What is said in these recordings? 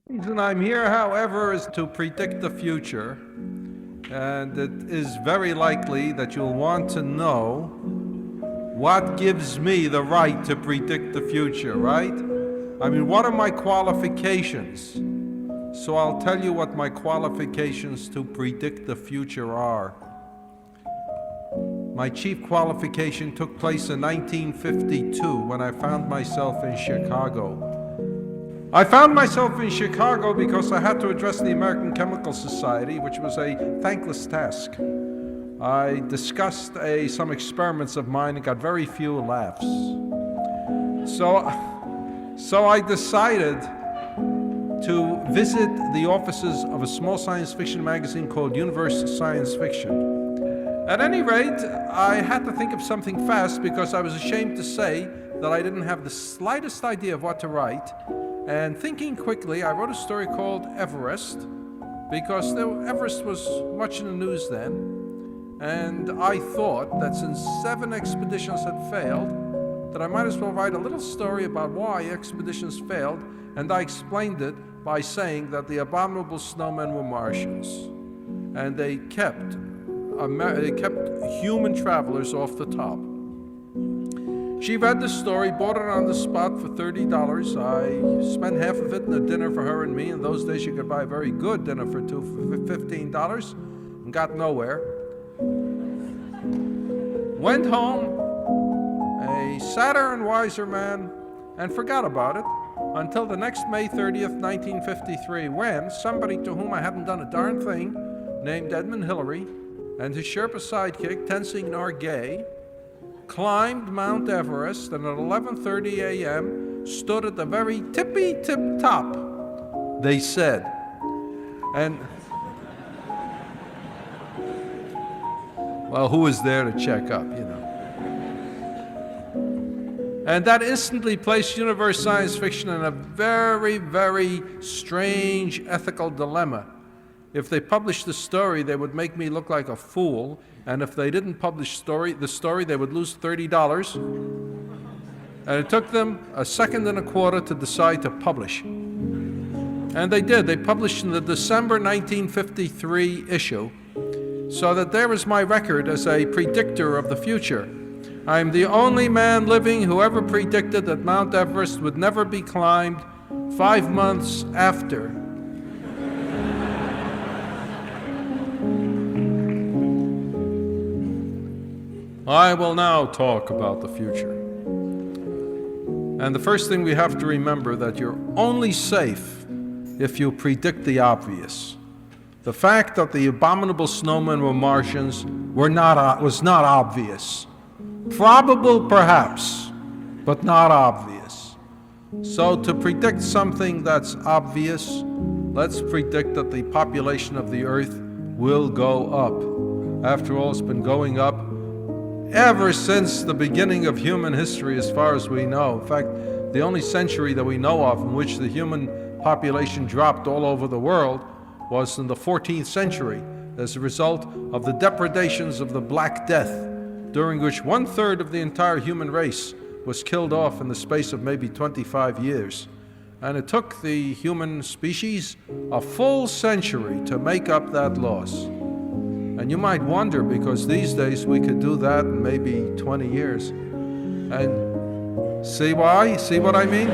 The reason I'm here, however, is to predict the future. And it is very likely that you'll want to know what gives me the right to predict the future, right? I mean, what are my qualifications? So I'll tell you what my qualifications to predict the future are. My chief qualification took place in 1952 when I found myself in Chicago. I found myself in Chicago because I had to address the American Chemical Society, which was a thankless task. I discussed some experiments of mine and got very few laughs. So I decided to visit the offices of a small science fiction magazine called Universe Science Fiction. At any rate, I had to think of something fast because I was ashamed to say that I didn't have the slightest idea of what to write. And thinking quickly, I wrote a story called Everest, because Everest was much in the news then. And I thought that since 7 expeditions had failed, that I might as well write a little story about why expeditions failed, and I explained it by saying that the abominable snowmen were Martians. And they kept human travelers off the top. She read the story, bought it on the spot for $30. I spent half of it in a dinner for her and me. In those days, you could buy a very good dinner for $15 and got nowhere. Went home, a sadder and wiser man, and forgot about it until the next May 30th, 1953, when somebody to whom I hadn't done a darn thing, named Edmund Hillary, and his Sherpa sidekick, Tenzing Norgay, climbed Mount Everest, and at 11:30 a.m. stood at the very tippy-tip top, they said. And, well, who was there to check up, you know? And that instantly placed Universe Science Fiction in a very, very strange ethical dilemma. If they published the story, they would make me look like a fool, and if they didn't publish the story, they would lose $30. And it took them a second and a quarter to decide to publish. And they did. They published in the December 1953 issue, so that there is my record as a predictor of the future. I'm the only man living who ever predicted that Mount Everest would never be climbed 5 months after. I will now talk about the future. And the first thing we have to remember that you're only safe if you predict the obvious. The fact that the abominable snowmen were Martians was not obvious. Probable, perhaps, but not obvious. So to predict something that's obvious, let's predict that the population of the Earth will go up. After all, it's been going up ever since the beginning of human history, as far as we know. In fact, the only century that we know of in which the human population dropped all over the world was in the 14th century as a result of the depredations of the Black Death, during which 1/3 of the entire human race was killed off in the space of maybe 25 years. And it took the human species a full century to make up that loss. And you might wonder, because these days we could do that in maybe 20 years. And see why? See what I mean?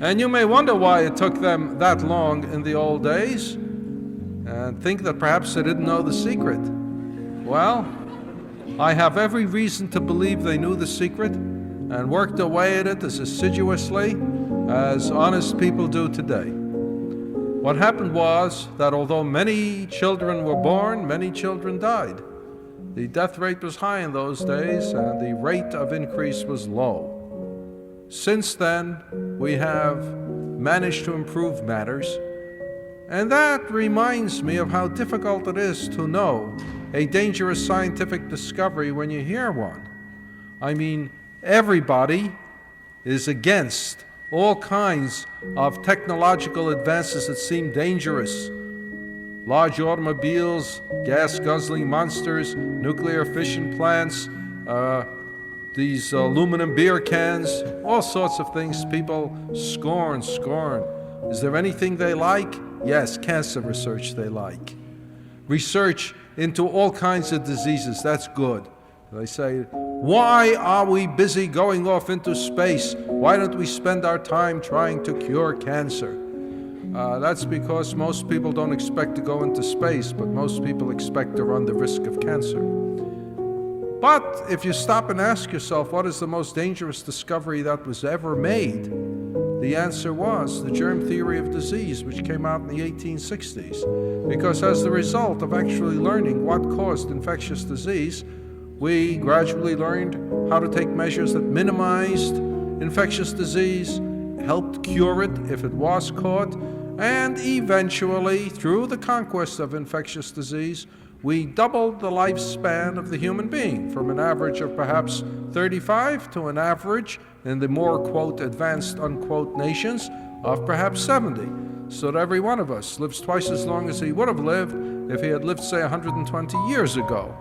And you may wonder why it took them that long in the old days, and think that perhaps they didn't know the secret. Well, I have every reason to believe they knew the secret and worked away at it as assiduously as honest people do today. What happened was that although many children were born, many children died. The death rate was high in those days, and the rate of increase was low. Since then, we have managed to improve matters, and that reminds me of how difficult it is to know a dangerous scientific discovery when you hear one. I mean, everybody is against all kinds of technological advances that seem dangerous. Large automobiles, gas-guzzling monsters, nuclear fission plants, these aluminum beer cans, all sorts of things people scorn. Is there anything they like? Yes, cancer research they like. Research into all kinds of diseases, that's good. They say, why are we busy going off into space? Why don't we spend our time trying to cure cancer? That's because most people don't expect to go into space, but most people expect to run the risk of cancer. But if you stop and ask yourself, what is the most dangerous discovery that was ever made? The answer was the germ theory of disease, which came out in the 1860s. Because as the result of actually learning what caused infectious disease, we gradually learned how to take measures that minimized infectious disease, helped cure it if it was caught, and eventually, through the conquest of infectious disease, we doubled the lifespan of the human being from an average of perhaps 35 to an average in the more, quote, advanced, unquote, nations of perhaps 70. So that every one of us lives twice as long as he would have lived if he had lived, say, 120 years ago,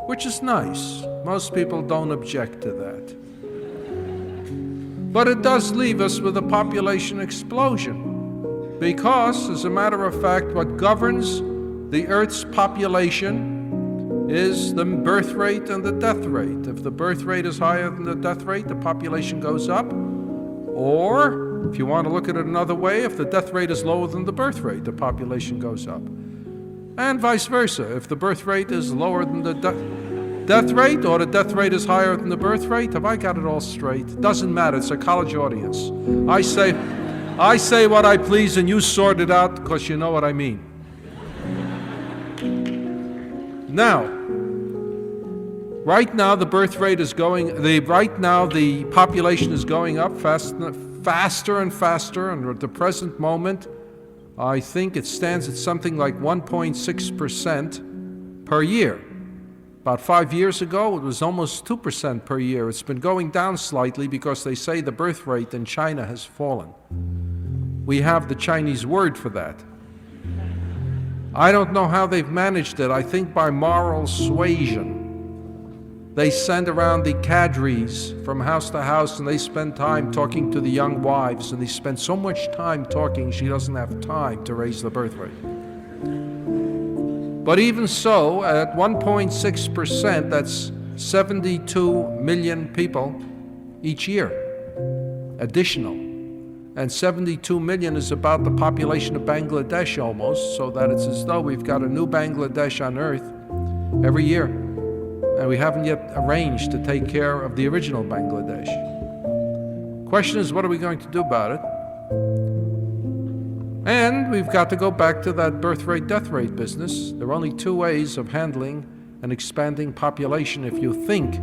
which is nice. Most people don't object to that. But it does leave us with a population explosion because, as a matter of fact, what governs the Earth's population is the birth rate and the death rate. If the birth rate is higher than the death rate, the population goes up. Or, if you want to look at it another way, if the death rate is lower than the birth rate, the population goes up. And vice versa. If the birth rate is lower than the death rate, or the death rate is higher than the birth rate, have I got it all straight? Doesn't matter. It's a college audience. I say what I please, and you sort it out because you know what I mean. Now, right now the birth rate is the population is going up faster and faster, and at the present moment, I think it stands at something like 1.6% per year. About 5 years ago, it was almost 2% per year. It's been going down slightly because they say the birth rate in China has fallen. We have the Chinese word for that. I don't know how they've managed it. I think by moral suasion. They send around the cadres from house to house, and they spend time talking to the young wives, and they spend so much time talking she doesn't have time to raise the birth rate. But even so, at 1.6%, that's 72 million people each year, additional. And 72 million is about the population of Bangladesh almost, so that it's as though we've got a new Bangladesh on Earth every year. And we haven't yet arranged to take care of the original Bangladesh. Question is, what are we going to do about it? And we've got to go back to that birth rate, death rate business. There are only two ways of handling an expanding population if you think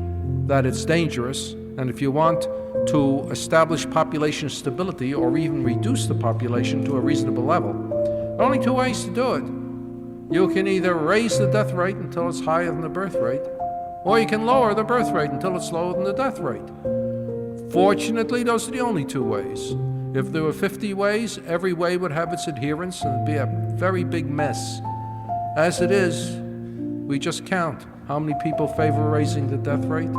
that it's dangerous, and if you want to establish population stability or even reduce the population to a reasonable level. There are only two ways to do it. You can either raise the death rate until it's higher than the birth rate, or you can lower the birth rate until it's lower than the death rate. Fortunately, those are the only two ways. If there were 50 ways, every way would have its adherents and it'd be a very big mess. As it is, we just count how many people favor raising the death rate,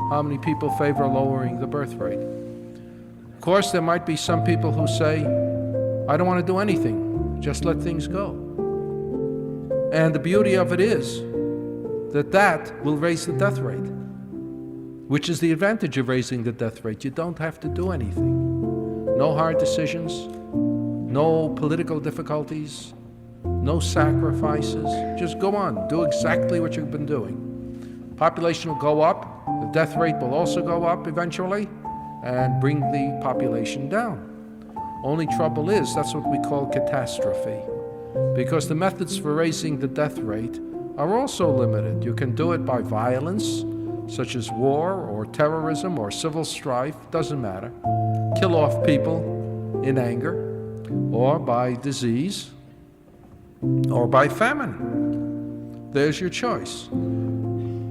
how many people favor lowering the birth rate. Of course, there might be some people who say, I don't want to do anything, just let things go. And the beauty of it is that will raise the death rate, which is the advantage of raising the death rate. You don't have to do anything. No hard decisions, no political difficulties, no sacrifices. Just go on, do exactly what you've been doing. Population will go up, the death rate will also go up eventually, and bring the population down. Only trouble is, that's what we call catastrophe, because the methods for raising the death rate are also limited. You can do it by violence, such as war or terrorism or civil strife, doesn't matter. Kill off people in anger, or by disease, or by famine. There's your choice.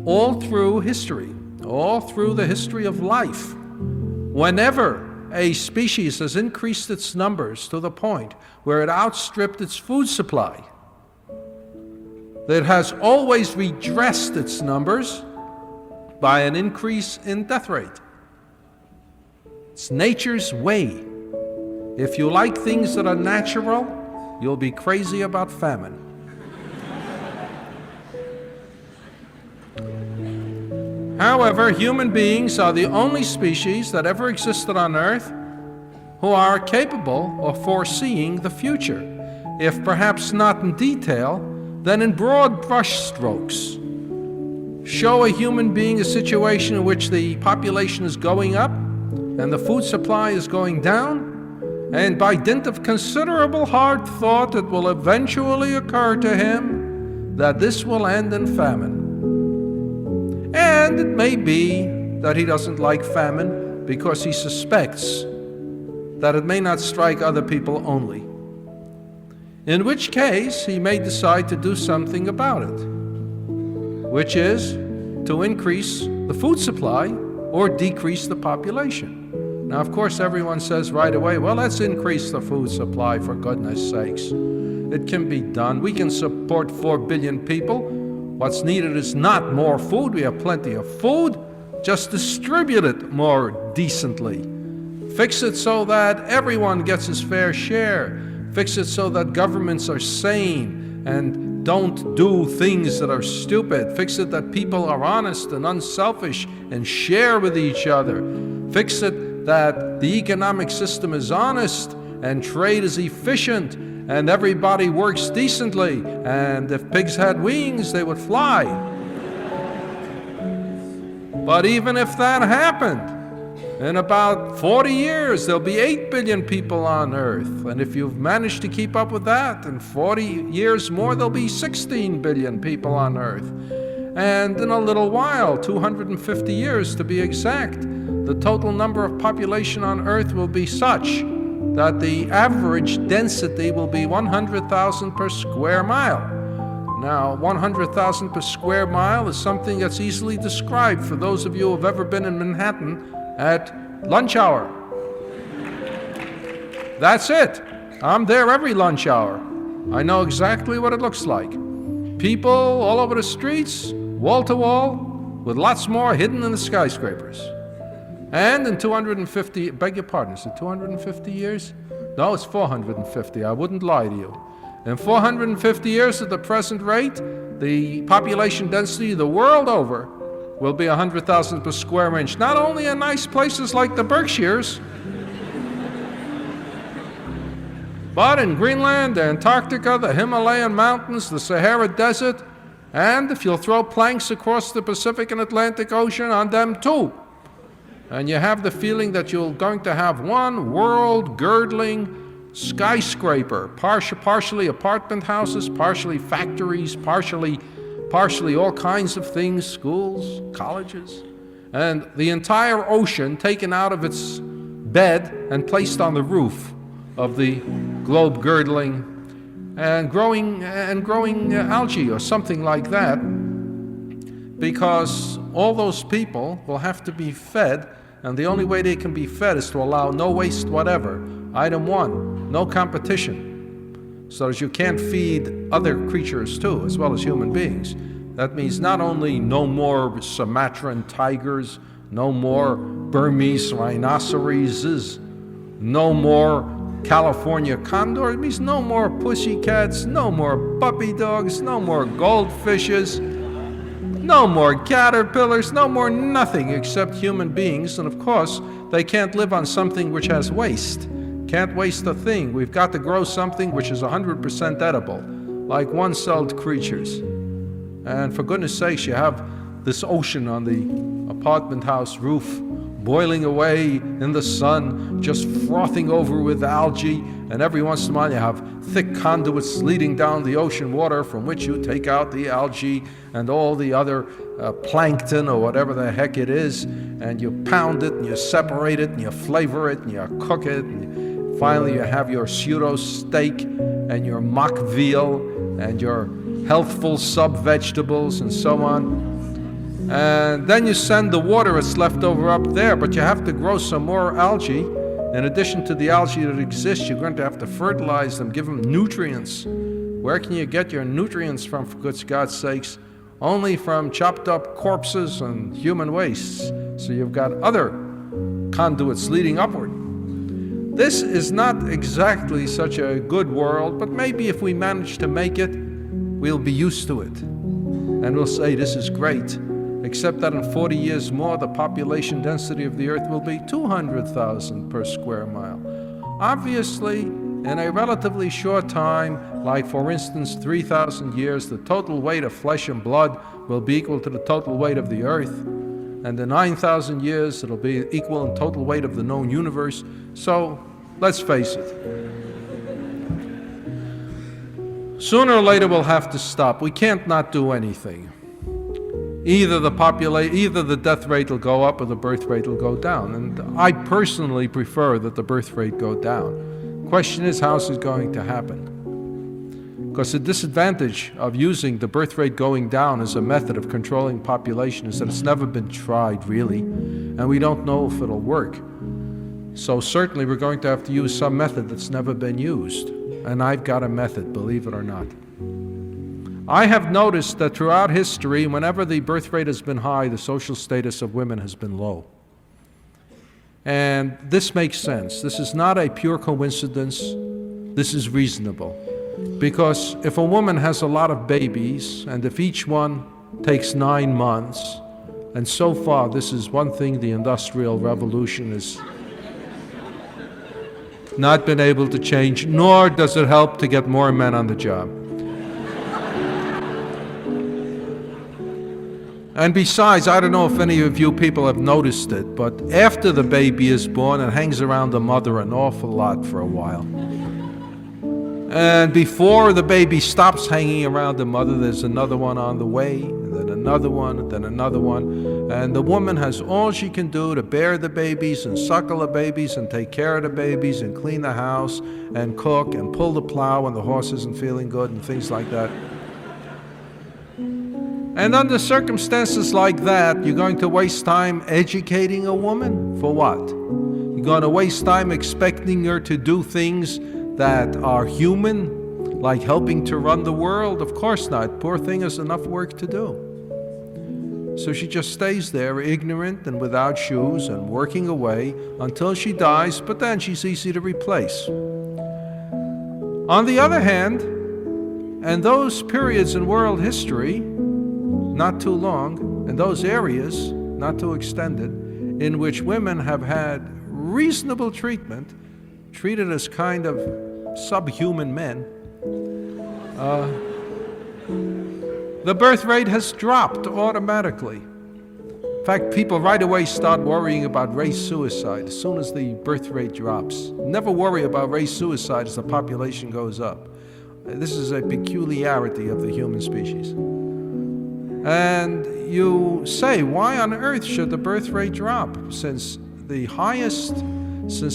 All through history, all through the history of life, whenever a species has increased its numbers to the point where it outstripped its food supply, it has always redressed its numbers by an increase in death rate. It's nature's way. If you like things that are natural, you'll be crazy about famine. However, human beings are the only species that ever existed on Earth who are capable of foreseeing the future, if perhaps not in detail, then in broad brushstrokes. Show a human being a situation in which the population is going up and the food supply is going down, and by dint of considerable hard thought, it will eventually occur to him that this will end in famine. And it may be that he doesn't like famine because he suspects that it may not strike other people only. In which case, he may decide to do something about it, which is to increase the food supply or decrease the population. Now, of course, everyone says right away, well, let's increase the food supply, for goodness sakes. It can be done. We can support 4 billion people. What's needed is not more food. We have plenty of food. Just distribute it more decently. Fix it so that everyone gets his fair share. Fix it so that governments are sane and don't do things that are stupid. Fix it that people are honest and unselfish and share with each other. Fix it that the economic system is honest and trade is efficient and everybody works decently, and if pigs had wings, they would fly. But even if that happened, in about 40 years, there'll be 8 billion people on Earth. And if you've managed to keep up with that, in 40 years more, there'll be 16 billion people on Earth. And in a little while, 250 years to be exact, the total number of population on Earth will be such that the average density will be 100,000 per square mile. Now, 100,000 per square mile is something that's easily described for those of you who have ever been in Manhattan at lunch hour. That's it. I'm there every lunch hour. I know exactly what it looks like. People all over the streets, wall to wall, with lots more hidden in the skyscrapers. And in 250, beg your pardon, is it 250 years? No, it's 450. I wouldn't lie to you. In 450 years at the present rate, the population density the world over will be 100,000 per square inch. Not only in nice places like the Berkshires, but in Greenland, Antarctica, the Himalayan mountains, the Sahara Desert, and if you'll throw planks across the Pacific and Atlantic Ocean, on them too. And you have the feeling that you're going to have one world-girdling skyscraper, partially apartment houses, partially factories, partially all kinds of things, schools, colleges, and the entire ocean taken out of its bed and placed on the roof of the globe-girdling and growing algae or something like that, because all those people will have to be fed, and the only way they can be fed is to allow no waste whatever. Item 1, no competition, so that you can't feed other creatures too, as well as human beings. That means not only no more Sumatran tigers, no more Burmese rhinoceroses, no more California condor. It means no more pussycats, no more puppy dogs, no more goldfishes, no more caterpillars, no more nothing except human beings. And of course, they can't live on something which has waste. Can't waste a thing. We've got to grow something which is 100% edible, like one-celled creatures. And for goodness sakes, you have this ocean on the apartment house roof, boiling away in the sun, just frothing over with algae, and every once in a while you have thick conduits leading down the ocean water from which you take out the algae and all the other plankton or whatever the heck it is, and you pound it and you separate it and you flavor it and you cook it, and finally you have your pseudo steak and your mock veal and your healthful sub-vegetables and so on. And then you send the water that's left over up there, but you have to grow some more algae. In addition to the algae that exists, you're going to have to fertilize them, give them nutrients. Where can you get your nutrients from, for good God's sakes? only from chopped up corpses and human wastes. So you've got other conduits leading upward. This is not exactly such a good world, but maybe if we manage to make it, we'll be used to it. And we'll say this is great, except that in 40 years more, the population density of the Earth will be 200,000 per square mile. Obviously, in a relatively short time, like for instance 3,000 years, the total weight of flesh and blood will be equal to the total weight of the Earth. And in 9,000 years, it'll be equal in total weight of the known universe. So, let's face it. Sooner or later, we'll have to stop. We can't not do anything. Either the death rate will go up or the birth rate will go down. And I personally prefer that the birth rate go down. Question is, how is it going to happen? Because the disadvantage of using the birth rate going down as a method of controlling population is that it's never been tried, really, and we don't know if it'll work. So certainly we're going to have to use some method that's never been used. And I've got a method, believe it or not. I have noticed that throughout history, whenever the birth rate has been high, the social status of women has been low. And this makes sense. This is not a pure coincidence. This is reasonable. Because if a woman has a lot of babies, and if each one takes 9 months, and so far this is one thing the Industrial Revolution has not been able to change, nor does it help to get more men on the job. And besides, I don't know if any of you people have noticed it, but after the baby is born, it hangs around the mother an awful lot for a while. And before the baby stops hanging around the mother, there's another one on the way, and then another one, and then another one. And the woman has all she can do to bear the babies and suckle the babies and take care of the babies and clean the house and cook and pull the plow when the horse isn't feeling good and things like that. And under circumstances like that, you're going to waste time educating a woman? For what? You're going to waste time expecting her to do things that are human, like helping to run the world? Of course not. Poor thing has enough work to do. So she just stays there, ignorant and without shoes and working away until she dies, but then she's easy to replace. On the other hand, and those periods in world history, not too long, and those areas, not too extended, in which women have had reasonable treatment, treated as kind of subhuman men, the birth rate has dropped automatically. In fact, people right away start worrying about race suicide as soon as the birth rate drops. Never worry about race suicide as the population goes up. This is a peculiarity of the human species. And you say, why on earth should the birth rate drop? Since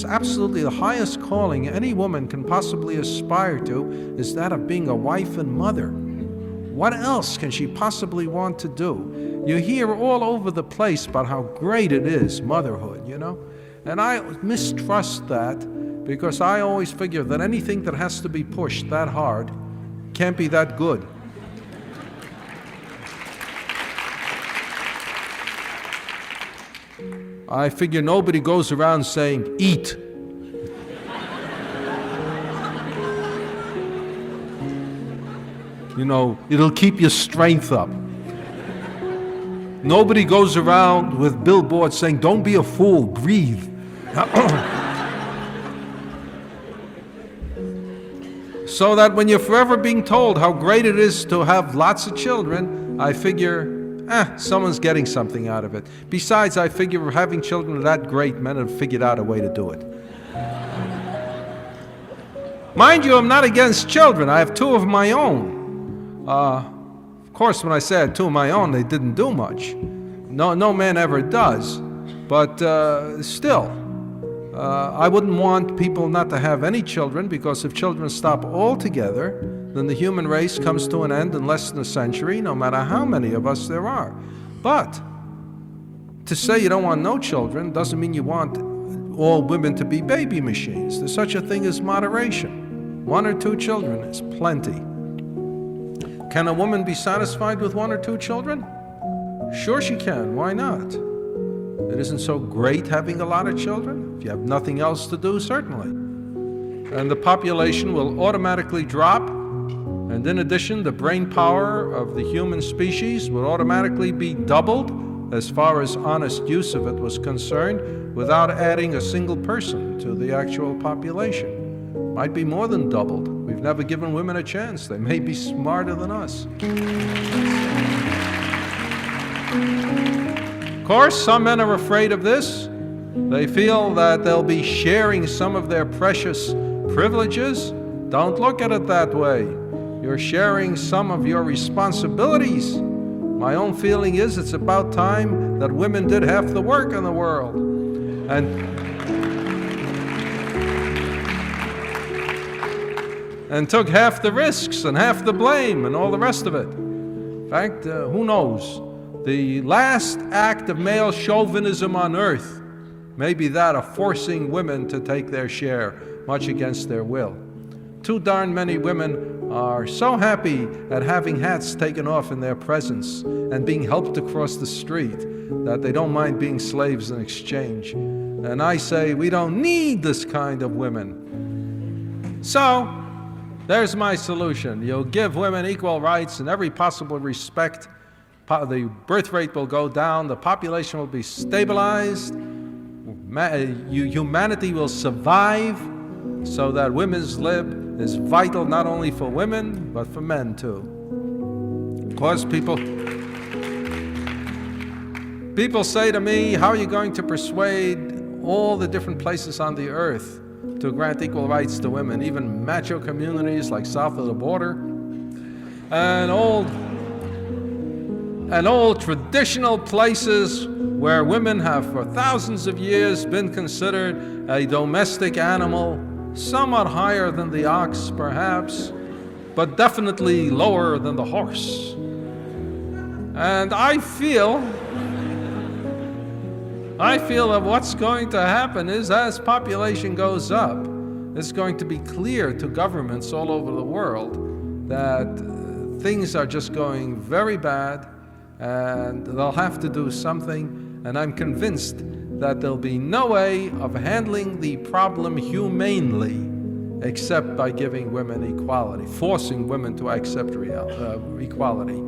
absolutely the highest calling any woman can possibly aspire to is that of being a wife and mother. What else can she possibly want to do? You hear all over the place about how great it is, motherhood, you know? And I mistrust that because I always figure that anything that has to be pushed that hard can't be that good. I figure nobody goes around saying, eat. You know, it'll keep your strength up. Nobody goes around with billboards saying, don't be a fool, breathe. So that when you're forever being told how great it is to have lots of children, I figure, someone's getting something out of it. Besides, I figure having children are that great, men have figured out a way to do it. Mind you, I'm not against children. I have 2 of my own. Of course, when I say I had 2 of my own, they didn't do much. No man ever does. But still, I wouldn't want people not to have any children, because if children stop altogether, then the human race comes to an end in less than a century, no matter how many of us there are. But to say you don't want no children doesn't mean you want all women to be baby machines. There's such a thing as moderation. 1 or 2 children is plenty. Can a woman be satisfied with 1 or 2 children? Sure she can. Why not? It isn't so great having a lot of children. If you have nothing else to do, certainly. And the population will automatically drop. And in addition, the brain power of the human species will automatically be doubled as far as honest use of it was concerned, without adding a single person to the actual population. Might be more than doubled. We've never given women a chance. They may be smarter than us. Of course, some men are afraid of this. They feel that they'll be sharing some of their precious privileges. Don't look at it that way. You're sharing some of your responsibilities. My own feeling is it's about time that women did half the work in the world and took half the risks and half the blame and all the rest of it. In fact, who knows? The last act of male chauvinism on earth may be that of forcing women to take their share, much against their will. Too darn many women are so happy at having hats taken off in their presence and being helped across the street that they don't mind being slaves in exchange. And I say we don't need this kind of women. So, there's my solution. You'll give women equal rights in every possible respect. The birth rate will go down, the population will be stabilized, humanity will survive, so that women's lib is vital not only for women, but for men too. Of course, people say to me, how are you going to persuade all the different places on the earth to grant equal rights to women, even macho communities like south of the border, and old traditional places where women have for thousands of years been considered a domestic animal, somewhat higher than the ox perhaps, but definitely lower than the horse. And I feel that what's going to happen is, as population goes up, it's going to be clear to governments all over the world that things are just going very bad and they'll have to do something, and I'm convinced that there'll be no way of handling the problem humanely except by giving women equality, forcing women to accept equality.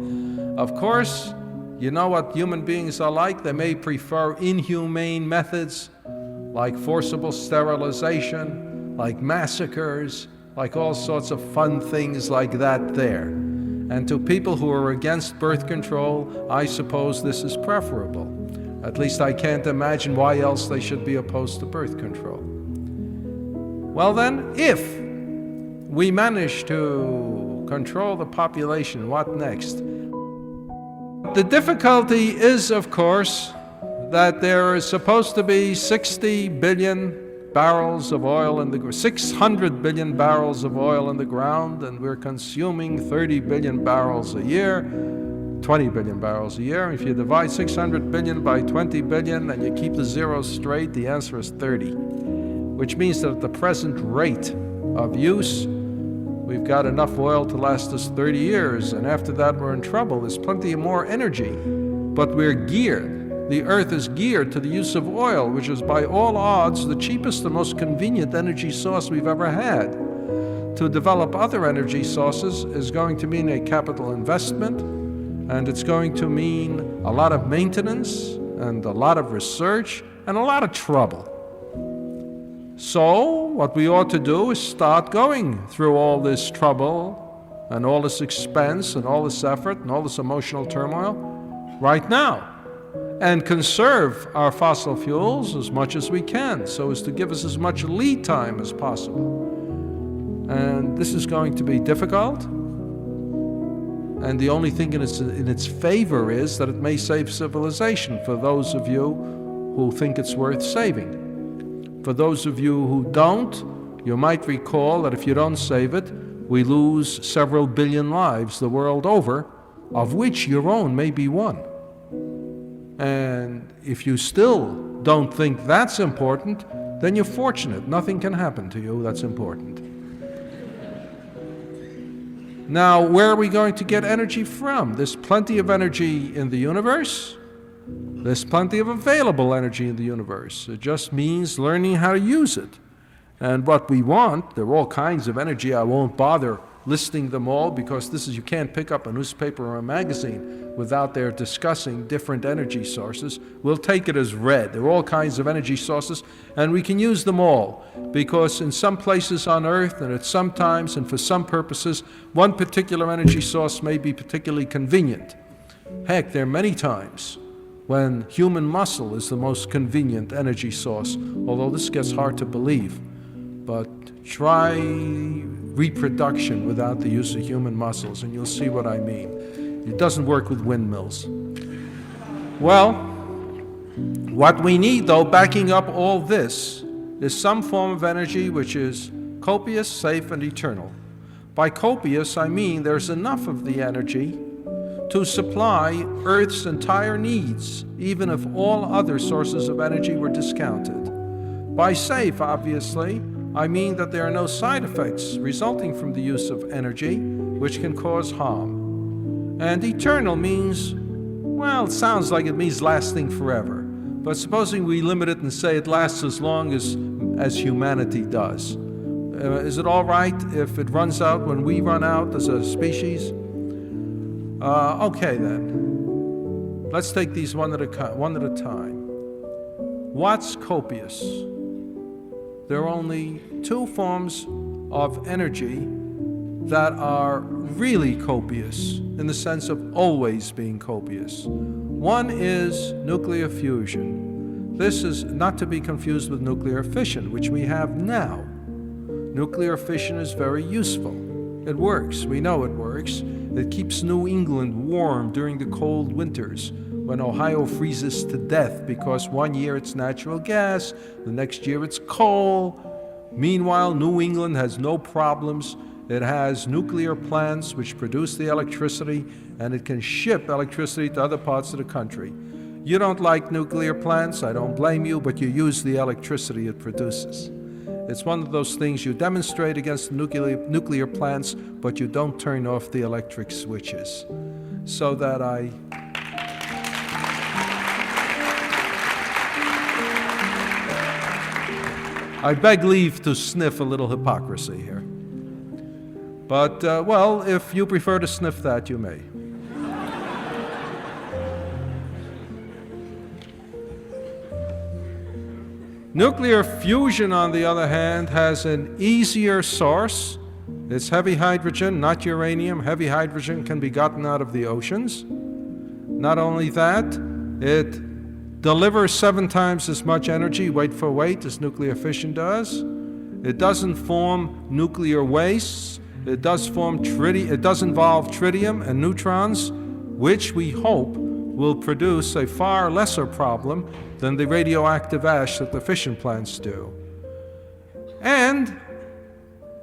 Of course, you know what human beings are like. They may prefer inhumane methods like forcible sterilization, like massacres, like all sorts of fun things like that there. And to people who are against birth control, I suppose this is preferable. At least I can't imagine why else they should be opposed to birth control. Well then, if we manage to control the population, what next? The difficulty is, of course, that there is supposed to be 60 billion barrels of oil in the 600 billion barrels of oil in the ground, and we're consuming 30 billion barrels a year, 20 billion barrels a year. If you divide 600 billion by 20 billion and you keep the zeros straight, the answer is 30, which means that at the present rate of use, we've got enough oil to last us 30 years, and after that we're in trouble. There's plenty of more energy, but we're geared. The earth is geared to the use of oil, which is by all odds the cheapest and most convenient energy source we've ever had. To develop other energy sources is going to mean a capital investment, and it's going to mean a lot of maintenance and a lot of research and a lot of trouble. So what we ought to do is start going through all this trouble and all this expense and all this effort and all this emotional turmoil right now, and conserve our fossil fuels as much as we can so as to give us as much lead time as possible. And this is going to be difficult, and the only thing in its favor is that it may save civilization for those of you who think it's worth saving. For those of you who don't, you might recall that if you don't save it, we lose several billion lives the world over, of which your own may be one. And if you still don't think that's important, then you're fortunate. Nothing can happen to you that's important. Now, where are we going to get energy from? There's plenty of energy in the universe. There's plenty of available energy in the universe. It just means learning how to use it. And what we want, there are all kinds of energy. I won't bother listing them all because you can't pick up a newspaper or a magazine without their discussing different energy sources. We'll take it as read. There are all kinds of energy sources, and we can use them all because in some places on Earth and at some times and for some purposes, one particular energy source may be particularly convenient. Heck, there are many times when human muscle is the most convenient energy source, although this gets hard to believe. But try reproduction without the use of human muscles, and you'll see what I mean. It doesn't work with windmills. Well, what we need, though, backing up all this, is some form of energy which is copious, safe, and eternal. By copious, I mean there's enough of the energy to supply Earth's entire needs, even if all other sources of energy were discounted. By safe, obviously, I mean that there are no side effects resulting from the use of energy which can cause harm. And eternal means, well, it sounds like it means lasting forever. But supposing we limit it and say it lasts as long as humanity does. Is it all right if it runs out when we run out as a species? Okay then. Let's take these one at a time. What's copious? There are only two forms of energy that are really copious, in the sense of always being copious. One is nuclear fusion. This is not to be confused with nuclear fission, which we have now. Nuclear fission is very useful. It works. We know it works. It keeps New England warm during the cold winters, when Ohio freezes to death because one year it's natural gas, the next year it's coal. Meanwhile, New England has no problems. It has nuclear plants which produce the electricity, and it can ship electricity to other parts of the country. You don't like nuclear plants, I don't blame you, but you use the electricity it produces. It's one of those things you demonstrate against nuclear plants, but you don't turn off the electric switches. So that I beg leave to sniff a little hypocrisy here. But, well, if you prefer to sniff that, you may. Nuclear fusion, on the other hand, has an easier source. It's heavy hydrogen, not uranium. Heavy hydrogen can be gotten out of the oceans. Not only that, it delivers 7 times as much energy, weight for weight, as nuclear fission does. It doesn't form nuclear wastes. It does involve tritium and neutrons, which we hope will produce a far lesser problem than the radioactive ash that the fission plants do. And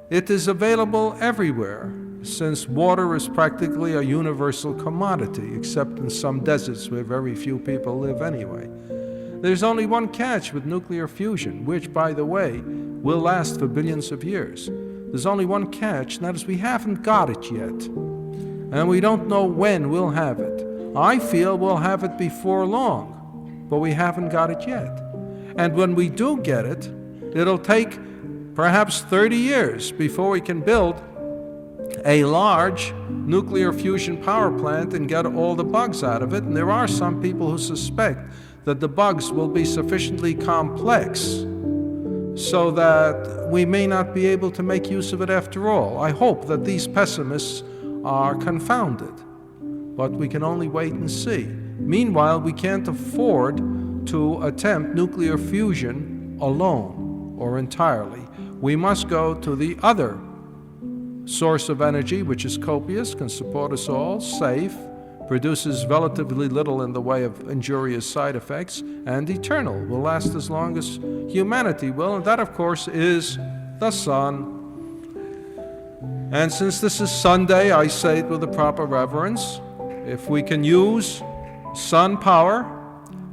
it is available everywhere, since water is practically a universal commodity, except in some deserts where very few people live anyway. There's only one catch with nuclear fusion, which, by the way, will last for billions of years. There's only one catch, and that is we haven't got it yet. And we don't know when we'll have it. I feel we'll have it before long, but we haven't got it yet. And when we do get it, it'll take perhaps 30 years before we can build a large nuclear fusion power plant and get all the bugs out of it. And there are some people who suspect that the bugs will be sufficiently complex so that we may not be able to make use of it after all. I hope that these pessimists are confounded, but we can only wait and see. Meanwhile, we can't afford to attempt nuclear fusion alone or entirely. We must go to the other source of energy, which is copious, can support us all, safe, produces relatively little in the way of injurious side effects, and eternal, will last as long as humanity will, and that, of course, is the sun. And since this is Sunday, I say it with the proper reverence. If we can use sun power,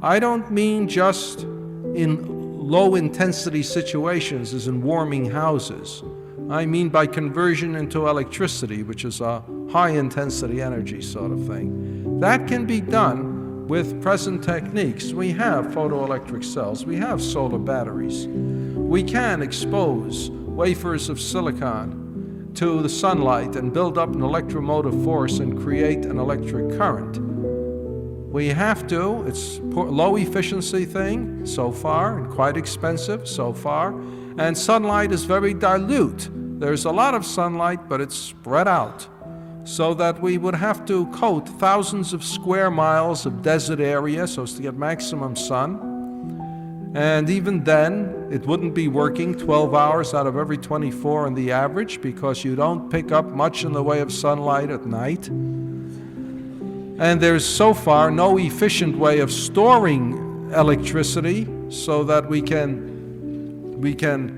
I don't mean just in low-intensity situations as in warming houses. I mean by conversion into electricity, which is a high-intensity energy sort of thing. That can be done with present techniques. We have photoelectric cells. We have solar batteries. We can expose wafers of silicon to the sunlight and build up an electromotive force and create an electric current. We have to. It's a low efficiency thing so far and quite expensive so far. And sunlight is very dilute. There's a lot of sunlight, but it's spread out, so that we would have to coat thousands of square miles of desert area so as to get maximum sun. And even then, it wouldn't be working 12 hours out of every 24 on the average, because you don't pick up much in the way of sunlight at night. And there's so far no efficient way of storing electricity so that we can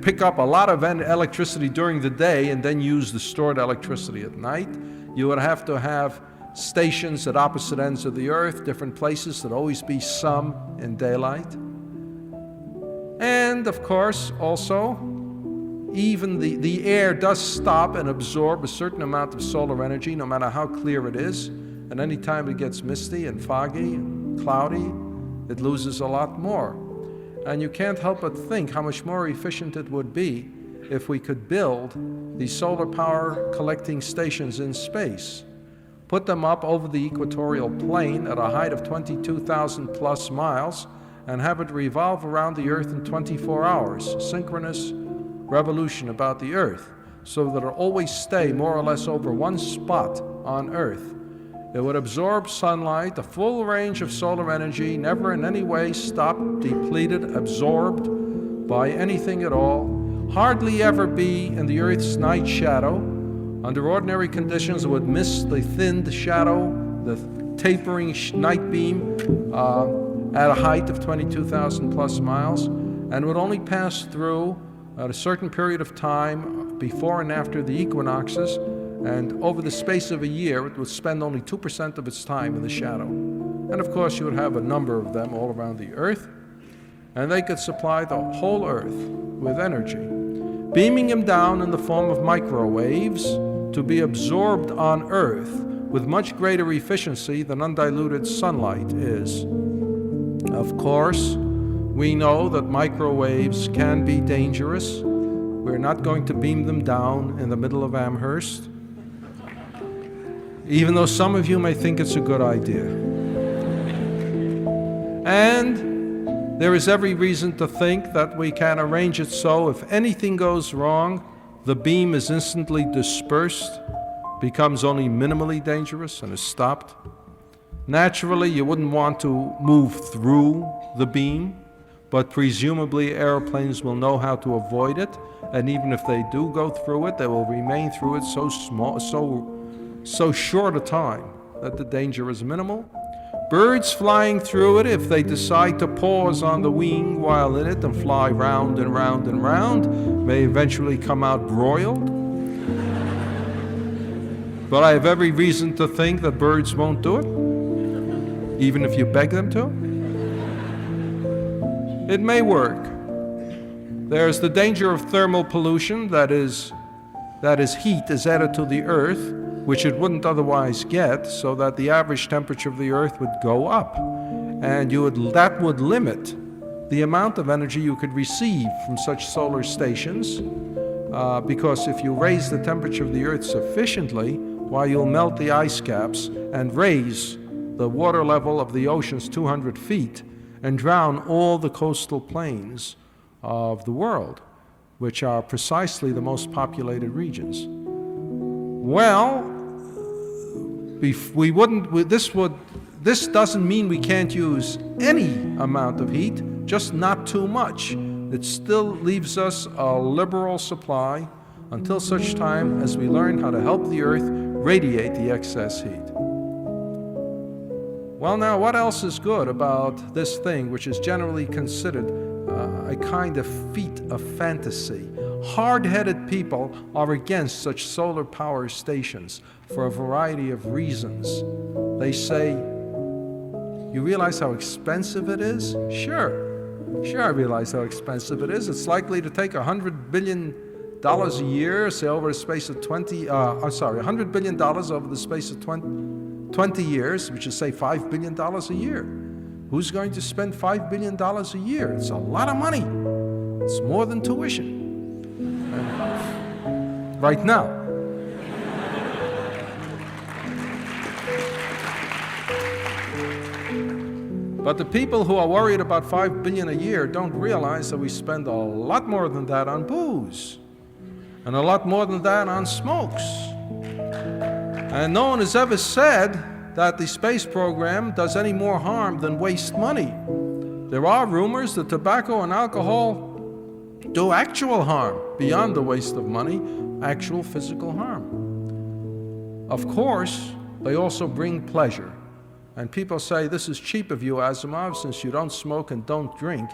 pick up a lot of electricity during the day and then use the stored electricity at night. You would have to have stations at opposite ends of the earth, different places. There'd always be some in daylight. And of course, also, even the air does stop and absorb a certain amount of solar energy, no matter how clear it is. And any time it gets misty and foggy and cloudy, it loses a lot more. And you can't help but think how much more efficient it would be if we could build these solar power collecting stations in space, put them up over the equatorial plane at a height of 22,000 plus miles, and have it revolve around the Earth in 24 hours, synchronous revolution about the Earth, so that it'll always stay more or less over one spot on Earth. It would absorb sunlight, a full range of solar energy, never in any way stopped, depleted, absorbed by anything at all, hardly ever be in the Earth's night shadow. Under ordinary conditions, it would miss the thinned shadow, the tapering night beam at a height of 22,000 plus miles, and would only pass through at a certain period of time before and after the equinoxes. And over the space of a year, it would spend only 2% of its time in the shadow. And of course, you would have a number of them all around the Earth, and they could supply the whole Earth with energy, beaming them down in the form of microwaves to be absorbed on Earth with much greater efficiency than undiluted sunlight is. Of course, we know that microwaves can be dangerous. We're not going to beam them down in the middle of Amherst, even though some of you may think it's a good idea. And there is every reason to think that we can arrange it so if anything goes wrong, the beam is instantly dispersed, becomes only minimally dangerous, and is stopped. Naturally, you wouldn't want to move through the beam, but presumably airplanes will know how to avoid it, and even if they do go through it, they will remain through it so short a time that the danger is minimal. Birds flying through it, if they decide to pause on the wing while in it and fly round and round and round, may eventually come out broiled. But I have every reason to think that birds won't do it, even if you beg them to. It may work. There's the danger of thermal pollution, that is heat is added to the Earth, which it wouldn't otherwise get, so that the average temperature of the Earth would go up. And that would limit the amount of energy you could receive from such solar stations, because if you raise the temperature of the Earth sufficiently, why, you'll melt the ice caps and raise the water level of the oceans 200 feet and drown all the coastal plains of the world, which are precisely the most populated regions. Well, this doesn't mean we can't use any amount of heat, just not too much. It still leaves us a liberal supply until such time as we learn how to help the Earth radiate the excess heat. Well, now, what else is good about this thing, which is generally considered a kind of feat of fantasy? Hard-headed people are against such solar power stations for a variety of reasons. They say, you realize how expensive it is? Sure, I realize how expensive it is. It's likely to take $100 billion a year, say over the space of $100 billion over the space of 20 years, which is say $5 billion a year. Who's going to spend $5 billion a year? It's a lot of money. It's more than tuition. Right now. But the people who are worried about $5 billion a year don't realize that we spend a lot more than that on booze, and a lot more than that on smokes. And no one has ever said that the space program does any more harm than waste money. There are rumors that tobacco and alcohol do actual harm, beyond the waste of money, actual physical harm. Of course, they also bring pleasure. And people say, this is cheap of you, Asimov, since you don't smoke and don't drink,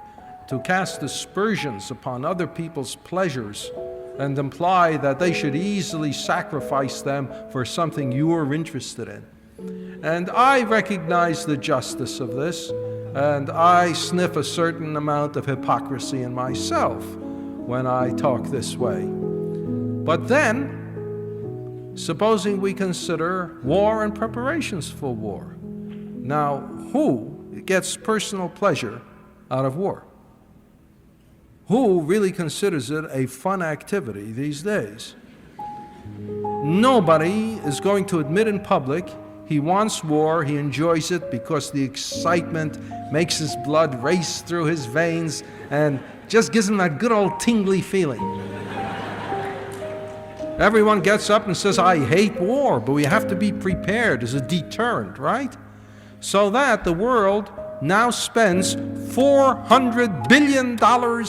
to cast aspersions upon other people's pleasures and imply that they should easily sacrifice them for something you're interested in. And I recognize the justice of this, and I sniff a certain amount of hypocrisy in myself when I talk this way. But then, supposing we consider war and preparations for war. Now, who gets personal pleasure out of war? Who really considers it a fun activity these days? Nobody is going to admit in public he wants war, he enjoys it because the excitement makes his blood race through his veins and just gives him that good old tingly feeling. Everyone gets up and says, I hate war, but we have to be prepared as a deterrent, right? So that the world now spends $400 billion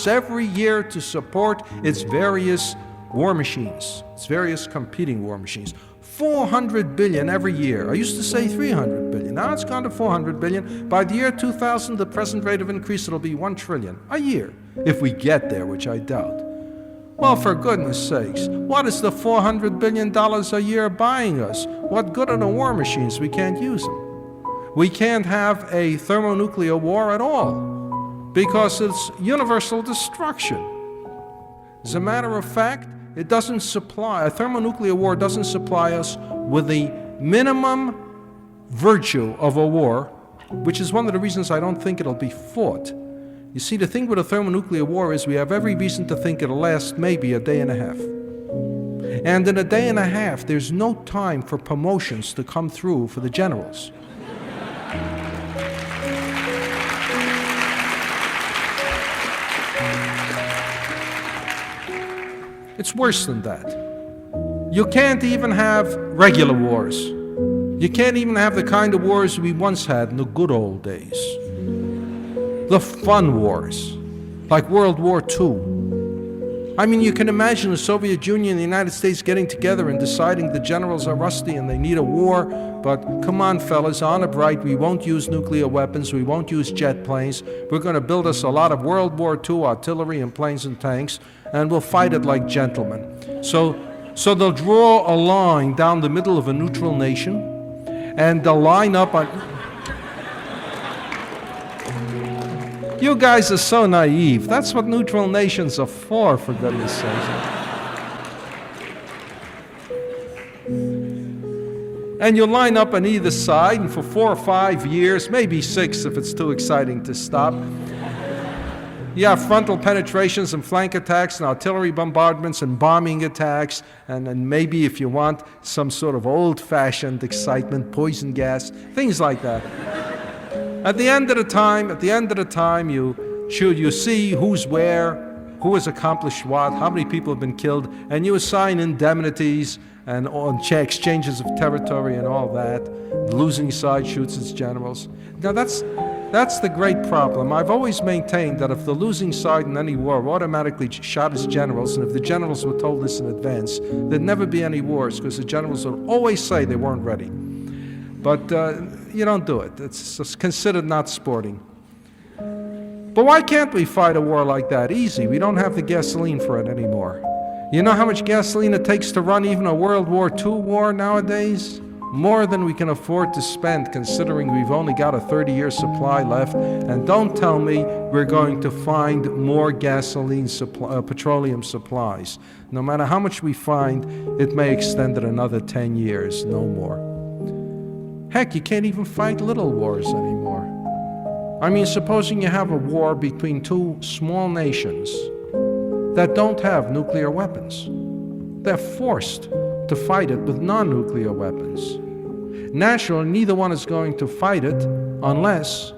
every year to support its various war machines, its various competing war machines. $400 billion every year. I used to say $300 billion. Now it's gone to $400 billion. By the year 2000, the present rate of increase, it'll be $1 trillion a year, if we get there, which I doubt. Well, for goodness sakes, what is the $400 billion a year buying us? What good are the war machines? We can't use them. We can't have a thermonuclear war at all because it's universal destruction. As a matter of fact, a thermonuclear war doesn't supply us with the minimum virtue of a war, which is one of the reasons I don't think it'll be fought. You see, the thing with a thermonuclear war is we have every reason to think it'll last maybe a day and a half. And in a day and a half, there's no time for promotions to come through for the generals. It's worse than that. You can't even have regular wars. You can't even have the kind of wars we once had in the good old days. The fun wars, like World War II. I mean, you can imagine the Soviet Union and the United States getting together and deciding the generals are rusty and they need a war, but come on, fellas, honor bright, we won't use nuclear weapons, we won't use jet planes, we're going to build us a lot of World War II artillery and planes and tanks, and we'll fight it like gentlemen. So they'll draw a line down the middle of a neutral nation, and they'll line up on... You guys are so naive. That's what neutral nations are for goodness sake. And you line up on either side, and for 4 or 5 years, maybe 6 if it's too exciting to stop, you have frontal penetrations and flank attacks and artillery bombardments and bombing attacks, and maybe, if you want, some sort of old-fashioned excitement, poison gas, things like that. At the end of the time, you see who's where, who has accomplished what, how many people have been killed, and you assign indemnities and exchanges of territory and all that. The losing side shoots its generals. Now that's the great problem. I've always maintained that if the losing side in any war automatically shot its generals, and if the generals were told this in advance, there'd never be any wars because the generals would always say they weren't ready. But you don't do it. It's considered not sporting. But why can't we fight a war like that? Easy. We don't have the gasoline for it anymore. You know how much gasoline it takes to run even a World War II war nowadays? more than we can afford to spend, considering we've only got a 30-year supply left. And don't tell me we're going to find more petroleum supplies. No matter how much we find, it may extend it another 10 years, no more. Heck, you can't even fight little wars anymore. I mean, supposing you have a war between two small nations that don't have nuclear weapons. They're forced to fight it with non-nuclear weapons. Naturally, neither one is going to fight it unless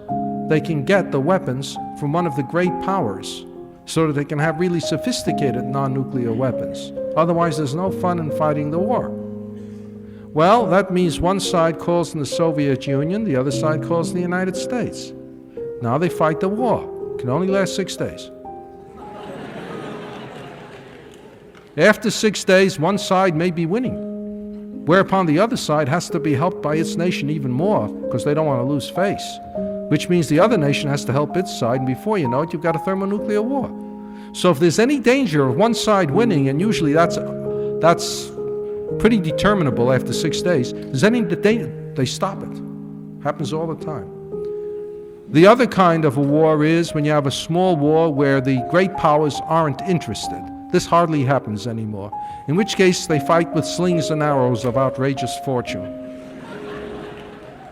they can get the weapons from one of the great powers so that they can have really sophisticated non-nuclear weapons. Otherwise, there's no fun in fighting the war. Well, that means one side calls in the Soviet Union, the other side calls in the United States. Now they fight the war. It can only last 6 days. After 6 days, one side may be winning, whereupon the other side has to be helped by its nation even more because they don't want to lose face, which means the other nation has to help its side, and before you know it, you've got a thermonuclear war. So if there's any danger of one side winning, and usually that's pretty determinable after 6 days, they stop it. Happens all the time. The other kind of a war is when you have a small war where the great powers aren't interested. This hardly happens anymore, in which case they fight with slings and arrows of outrageous fortune.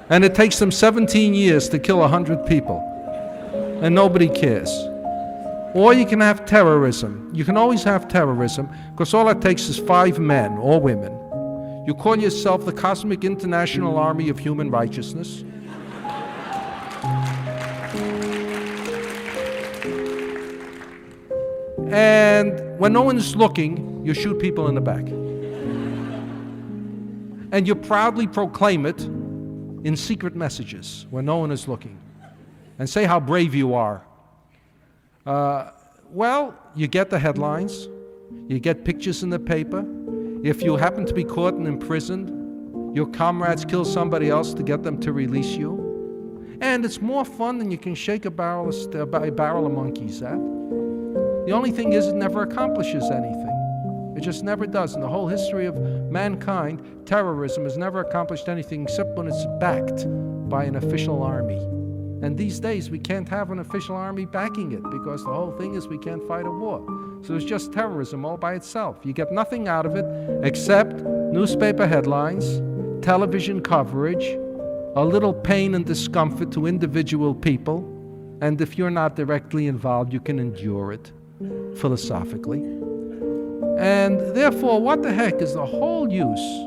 And it takes them 17 years to kill 100 people, and nobody cares. Or you can have terrorism. You can always have terrorism, because all it takes is 5 men or women. You call yourself the Cosmic International Army of Human Righteousness. And when no one's looking, you shoot people in the back. And you proudly proclaim it in secret messages when no one is looking. And say how brave you are. Well, you get the headlines. You get pictures in the paper. If you happen to be caught and imprisoned, your comrades kill somebody else to get them to release you. And it's more fun than you can shake a barrel of monkeys at. The only thing is it never accomplishes anything. It just never does. In the whole history of mankind, terrorism has never accomplished anything except when it's backed by an official army. And these days, we can't have an official army backing it because the whole thing is we can't fight a war. So it's just terrorism all by itself. You get nothing out of it except newspaper headlines, television coverage, a little pain and discomfort to individual people, and if you're not directly involved, you can endure it philosophically. And therefore, what the heck is the whole use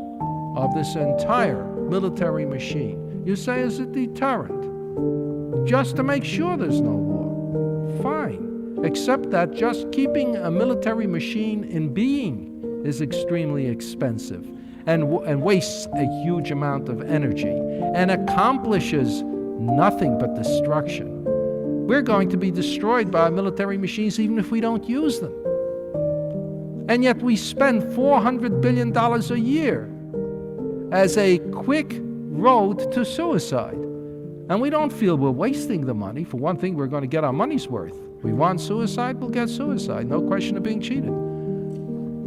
of this entire military machine? You say it's a deterrent, just to make sure there's no war. Fine, except that just keeping a military machine in being is extremely expensive and wastes a huge amount of energy and accomplishes nothing but destruction. We're going to be destroyed by military machines even if we don't use them. And yet we spend $400 billion a year as a quick road to suicide. And we don't feel we're wasting the money. For one thing, we're going to get our money's worth. We want suicide, we'll get suicide. No question of being cheated.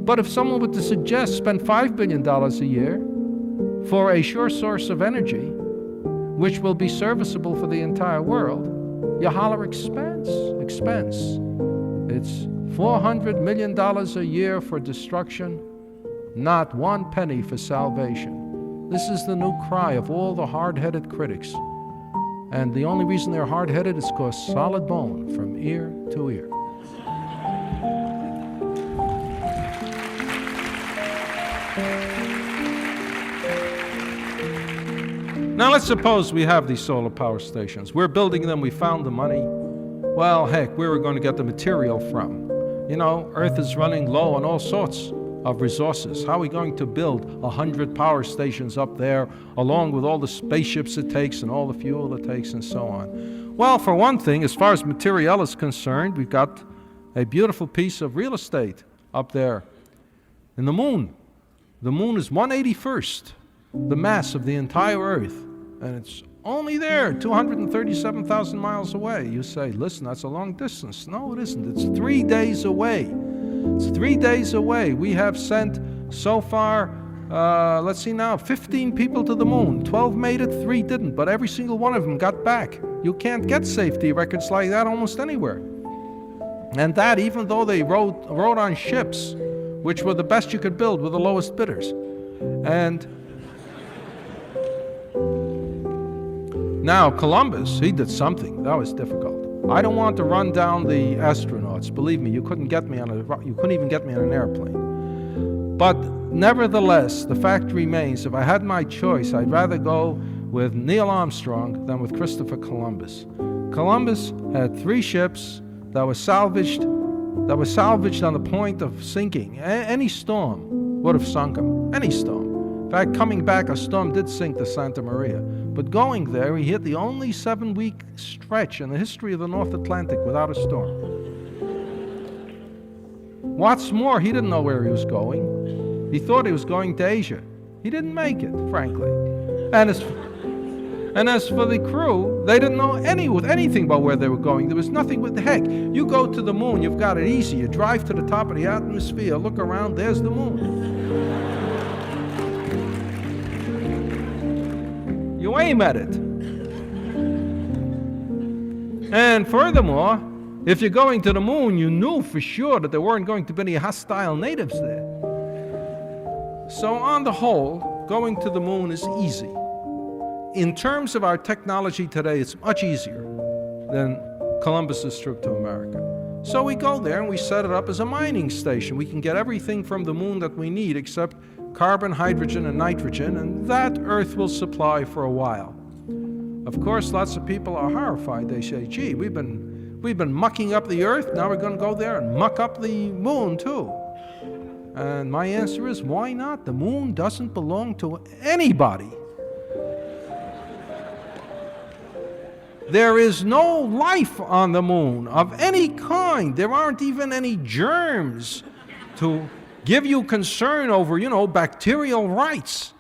But if someone were to suggest spend $5 billion a year for a sure source of energy, which will be serviceable for the entire world, you holler expense. It's $400 million a year for destruction, not 1 penny for salvation. This is the new cry of all the hard-headed critics. And the only reason they're hard-headed is because solid bone from ear to ear. Now let's suppose we have these solar power stations. We're building them, we found the money. Well, heck, where are we going to get the material from? You know, Earth is running low on all sorts of resources. How are we going to build 100 power stations up there, along with all the spaceships it takes and all the fuel it takes and so on? Well, for one thing, as far as material is concerned, we've got a beautiful piece of real estate up there in the moon. The moon is 1/81st the mass of the entire Earth, and it's only there 237,000 miles away. You say, listen, that's a long distance. No, it isn't. It's 3 days away. It's 3 days away. We have sent so far let's see now, 15 people to the moon. 12 made it, 3 didn't, but every single one of them got back. You can't get safety records like that almost anywhere. And that even though they rode on ships, which were the best you could build with the lowest bidders. And now Columbus, he did something. That was difficult. I don't want to run down the astronauts. Believe me, you couldn't even get me on an airplane. But nevertheless, the fact remains, if I had my choice, I'd rather go with Neil Armstrong than with Christopher Columbus. Columbus had 3 ships that were salvaged on the point of sinking. Any storm would have sunk him. Any storm. In fact, coming back, a storm did sink the Santa Maria. But going there, he hit the only 7-week stretch in the history of the North Atlantic without a storm. What's more, he didn't know where he was going. He thought he was going to Asia. He didn't make it, frankly. And as for the crew, they didn't know anything about where they were going. There was nothing with the heck. You go to the moon, you've got it easy. You drive to the top of the atmosphere, look around, there's the moon. You aim at it. And furthermore, if you're going to the moon, you knew for sure that there weren't going to be any hostile natives there. So on the whole, going to the moon is easy. In terms of our technology today, it's much easier than Columbus's trip to America. So we go there and we set it up as a mining station. We can get everything from the moon that we need except carbon, hydrogen, and nitrogen, and that Earth will supply for a while. Of course, lots of people are horrified. They say, gee, we've been mucking up the Earth, now we're going to go there and muck up the moon too. And my answer is, why not? The moon doesn't belong to anybody. There is no life on the moon of any kind. There aren't even any germs to give you concern over, bacterial rights.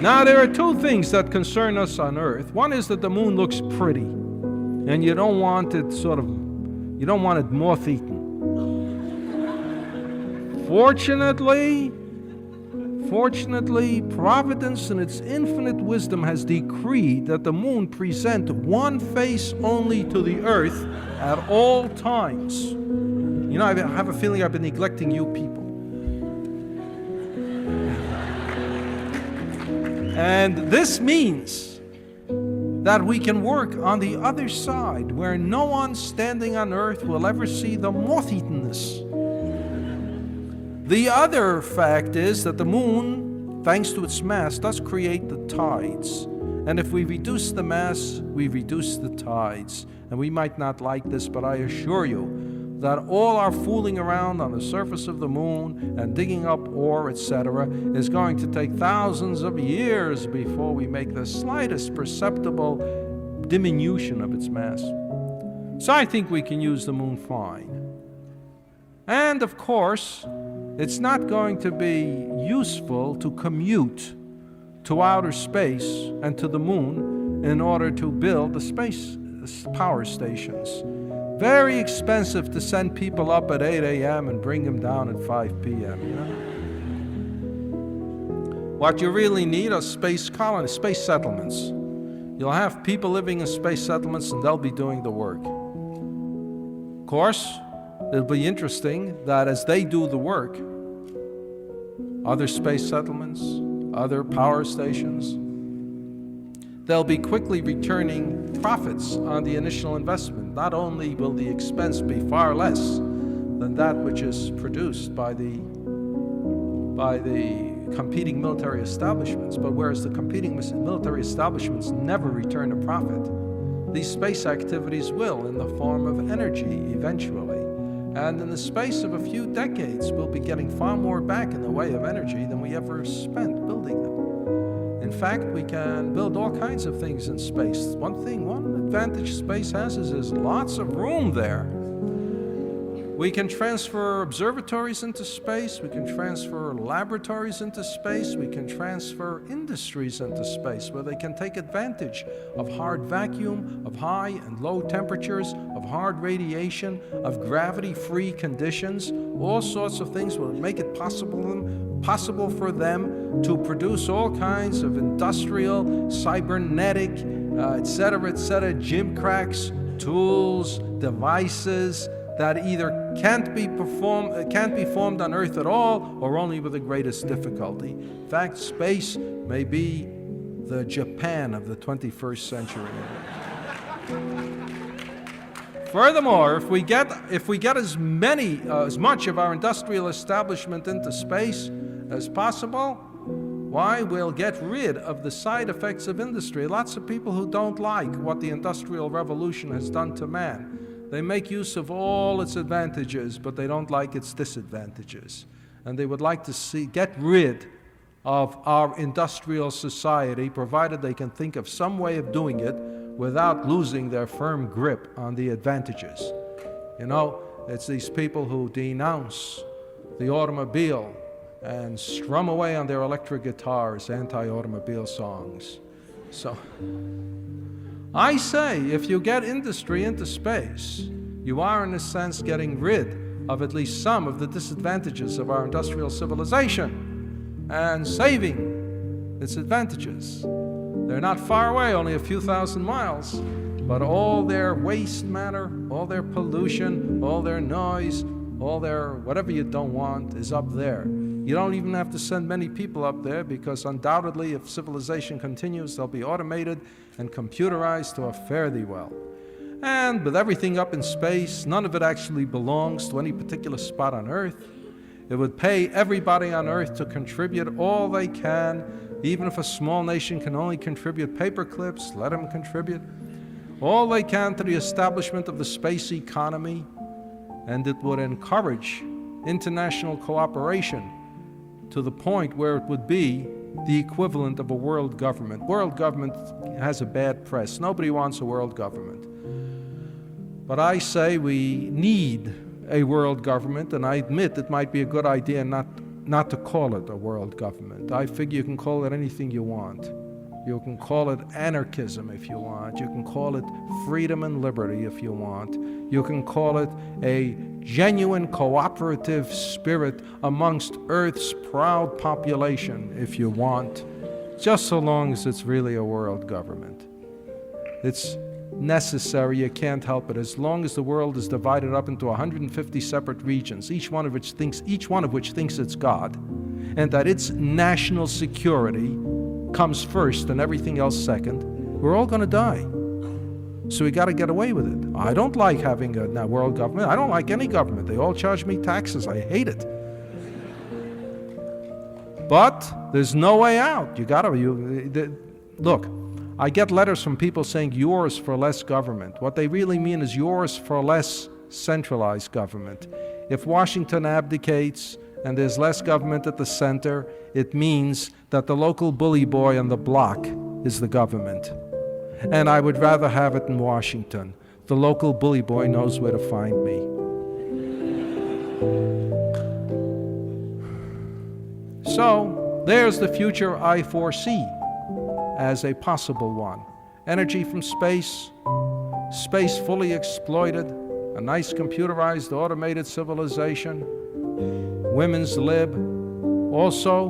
Now, there are 2 things that concern us on Earth. One is that the moon looks pretty, and you don't want it moth-eaten. Fortunately, Providence in its infinite wisdom has decreed that the moon present one face only to the Earth at all times. I have a feeling I've been neglecting you people. And this means that we can work on the other side where no one standing on Earth will ever see the moth-eatenness. The other fact is that the moon, thanks to its mass, does create the tides. And if we reduce the mass, we reduce the tides. And we might not like this, but I assure you that all our fooling around on the surface of the moon and digging up ore, etc., is going to take thousands of years before we make the slightest perceptible diminution of its mass. So I think we can use the moon fine. And of course, it's not going to be useful to commute to outer space and to the moon in order to build the space power stations. Very expensive to send people up at 8 a.m. and bring them down at 5 p.m., What you really need are space colonies, space settlements. You'll have people living in space settlements and they'll be doing the work. Of course, it'll be interesting that as they do the work, other space settlements, other power stations, they'll be quickly returning profits on the initial investment. Not only will the expense be far less than that which is produced by the competing military establishments, but whereas the competing military establishments never return a profit, these space activities will in the form of energy eventually. And in the space of a few decades, we'll be getting far more back in the way of energy than we ever spent building them. In fact, we can build all kinds of things in space. One advantage space has is there's lots of room there. We can transfer observatories into space. We can transfer laboratories into space. We can transfer industries into space where they can take advantage of hard vacuum, of high and low temperatures, of hard radiation, of gravity-free conditions. All sorts of things will make it possible for them to produce all kinds of industrial, cybernetic, etc., gimcracks, tools, devices that either can't be formed on Earth at all, or only with the greatest difficulty. In fact, space may be the Japan of the 21st century. Furthermore, if we get as much of our industrial establishment into space as possible, why, we'll get rid of the side effects of industry. Lots of people who don't like what the Industrial Revolution has done to man. They make use of all its advantages, but they don't like its disadvantages. And they would like to get rid of our industrial society, provided they can think of some way of doing it without losing their firm grip on the advantages. You know, it's these people who denounce the automobile and strum away on their electric guitars anti-automobile songs. So I say, if you get industry into space, you are in a sense getting rid of at least some of the disadvantages of our industrial civilization and saving its advantages. They're not far away, only a few thousand miles, but all their waste matter, all their pollution, all their noise, all their whatever you don't want is up there. You don't even have to send many people up there, because undoubtedly if civilization continues, they'll be automated and computerized to a fare thee well. And with everything up in space, none of it actually belongs to any particular spot on Earth. It would pay everybody on Earth to contribute all they can. Even if a small nation can only contribute paper clips, let them contribute all they can to the establishment of the space economy, and it would encourage international cooperation to the point where it would be the equivalent of a world government. World government has a bad press. Nobody wants a world government. But I say we need a world government, and I admit it might be a good idea not to call it a world government. I figure you can call it anything you want. You can call it anarchism if you want. You can call it freedom and liberty if you want. You can call it a genuine cooperative spirit amongst Earth's proud population if you want, just so long as it's really a world government. It's necessary, you can't help it, as long as the world is divided up into 150 separate regions, each one of which thinks it's God, and that its national security comes first and everything else second. We're all going to die. So we got to get away with it. I don't like having a world government. I don't like any government. They all charge me taxes. I hate it. But there's no way out. Look, I get letters from people saying yours for less government. What they really mean is yours for less centralized government. If Washington abdicates and there's less government at the center, it means that the local bully boy on the block is the government. And I would rather have it in Washington. The local bully boy knows where to find me. So, there's the future I foresee as a possible one. Energy from space, space fully exploited, a nice computerized, automated civilization, women's lib, also,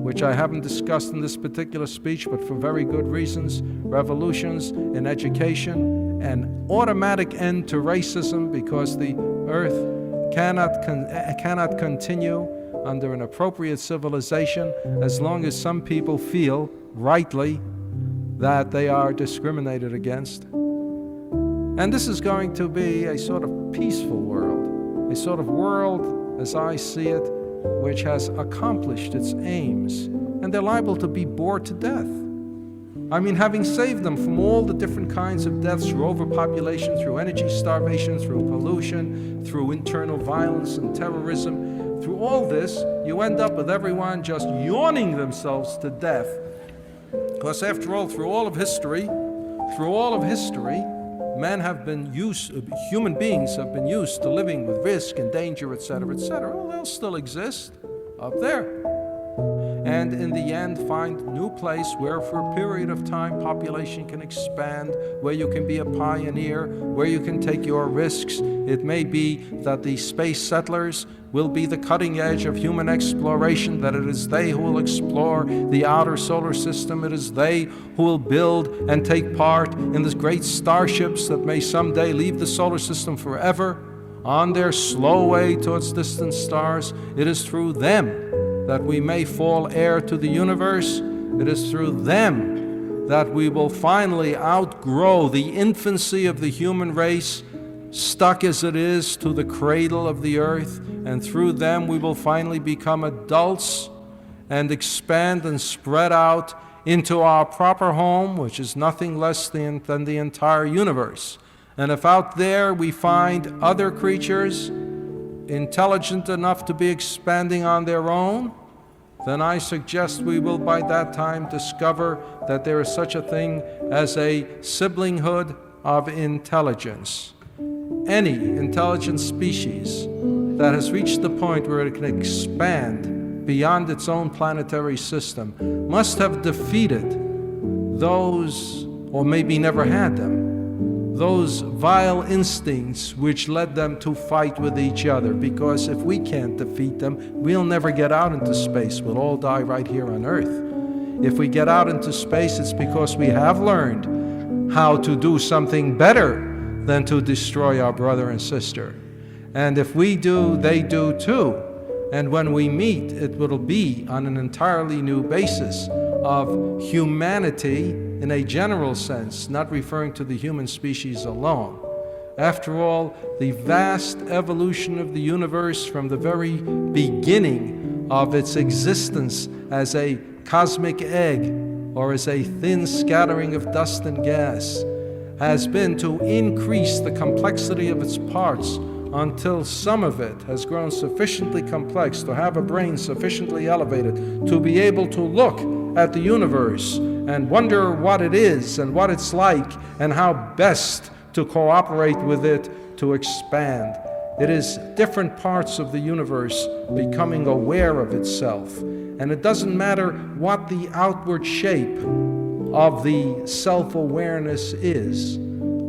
which I haven't discussed in this particular speech, but for very good reasons, revolutions in education, an automatic end to racism, because the Earth cannot continue under an appropriate civilization as long as some people feel, rightly, that they are discriminated against. And this is going to be a sort of peaceful world, a sort of world, as I see it, which has accomplished its aims, and they're liable to be bored to death. I mean, having saved them from all the different kinds of deaths through overpopulation, through energy starvation, through pollution, through internal violence and terrorism, through all this, you end up with everyone just yawning themselves to death. Because after all, through all of history, human beings have been used to living with risk and danger, etc., etc., well, they'll still exist up there. And in the end, find a new place where for a period of time population can expand, where you can be a pioneer, where you can take your risks. It may be that the space settlers will be the cutting edge of human exploration, that it is they who will explore the outer solar system. It is they who will build and take part in the great starships that may someday leave the solar system forever on their slow way towards distant stars. It is through them that we may fall heir to the universe. It is through them that we will finally outgrow the infancy of the human race, stuck as it is to the cradle of the earth, and through them we will finally become adults and expand and spread out into our proper home, which is nothing less than the entire universe. And if out there we find other creatures intelligent enough to be expanding on their own, then I suggest we will by that time discover that there is such a thing as a siblinghood of intelligence. Any intelligent species that has reached the point where it can expand beyond its own planetary system must have defeated those, or maybe never had them, those vile instincts which led them to fight with each other. Because if we can't defeat them, we'll never get out into space. We'll all die right here on Earth. If we get out into space, it's because we have learned how to do something better than to destroy our brother and sister. And if we do, they do too. And when we meet, it will be on an entirely new basis of humanity in a general sense, not referring to the human species alone. After all, the vast evolution of the universe from the very beginning of its existence as a cosmic egg or as a thin scattering of dust and gas has been to increase the complexity of its parts until some of it has grown sufficiently complex to have a brain sufficiently elevated to be able to look at the universe and wonder what it is and what it's like and how best to cooperate with it to expand. It is different parts of the universe becoming aware of itself. And it doesn't matter what the outward shape of the self-awareness is,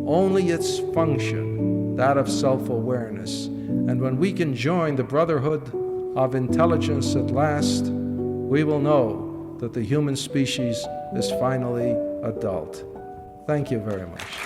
only its function, that of self-awareness. And when we can join the brotherhood of intelligence at last, we will know that the human species is finally adult. Thank you very much.